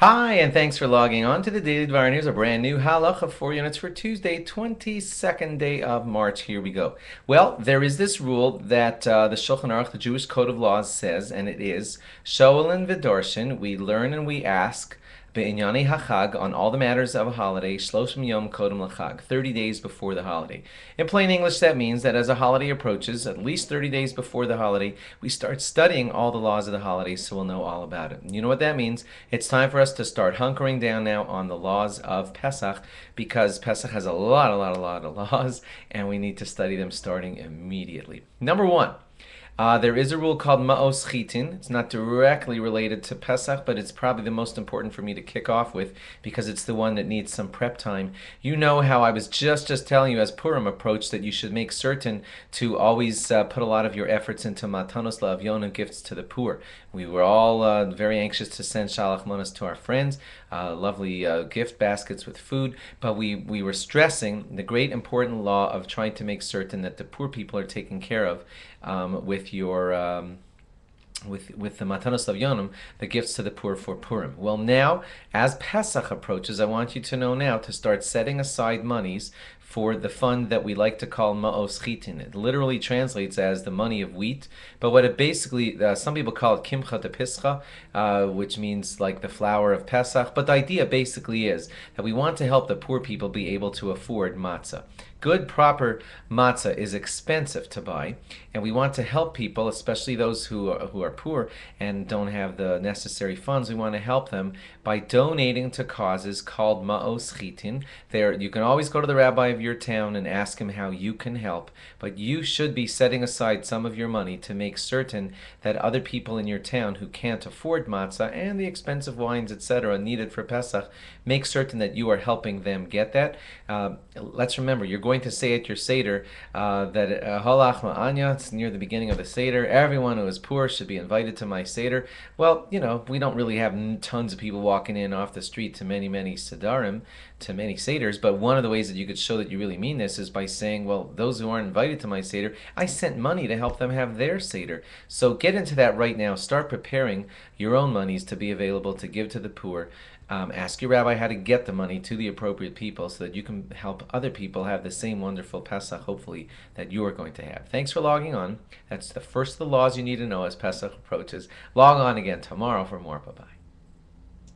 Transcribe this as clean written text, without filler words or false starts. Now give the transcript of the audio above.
Hi, and thanks for logging on to the Daily Dvar News, a brand new Halacha for you, and it's for Tuesday, 22nd day of March. Here we go. Well, there is this rule that the Shulchan Aruch, the Jewish Code of Laws, says, and it is, Shoelin v'dorshin, we learn and we ask, Be'inyani hachag, on all the matters of a holiday, Shloshim yom kodem lachag, 30 days before the holiday. In plain English, that means that as a holiday approaches, at least 30 days before the holiday, we start studying all the laws of the holiday so we'll know all about it. You know what that means? It's time for us to start hunkering down now on the laws of Pesach, because Pesach has a lot of laws, and we need to study them starting immediately. Number one, there is a rule called Ma'os Chitin. It's not directly related to Pesach, but it's probably the most important for me to kick off with because it's the one that needs some prep time. You know how I was just telling you as Purim approached that you should make certain to always put a lot of your efforts into Matanos La'avyonu, gifts to the poor. We were all very anxious to send Shalach Manos to our friends, lovely gift baskets with food, but we were stressing the great important law of trying to make certain that the poor people are taken care of with your with the Matanos Lavyonim, the gifts to the poor for Purim. Well, now, as Pesach approaches, I want you to know now to start setting aside monies for the fund that we like to call Ma'os Chitin. It literally translates as the money of wheat, but what it basically, some people call it Kimcha de Pischa, which means like the flour of Pesach, but the idea basically is that we want to help the poor people be able to afford matzah. Good, proper matzah is expensive to buy, and we want to help people, especially those who are poor and don't have the necessary funds. We want to help them by donating to causes called Ma'os Chitin. There, you can always go to the rabbi of your town and ask him how you can help, but you should be setting aside some of your money to make certain that other people in your town who can't afford matzah and the expensive wines, etc., needed for Pesach, make certain that you are helping them get that. Let's remember, you're going to say at your Seder that Halach Ma'anya, it's near the beginning of the Seder, everyone who is poor should be invited to my Seder. Well, you know, we don't really have tons of people walking in off the street to many Sedarim, to many Seders, but one of the ways that you could show that you really mean this is by saying, well, those who aren't invited to my Seder, I sent money to help them have their Seder. So get into that right now. Start preparing your own monies to be available to give to the poor. Ask your rabbi how to get the money to the appropriate people so that you can help other people have the same wonderful Pesach, hopefully, that you are going to have. Thanks for logging on. That's the first of the laws you need to know as Pesach approaches. Log on again tomorrow for more. Bye-bye.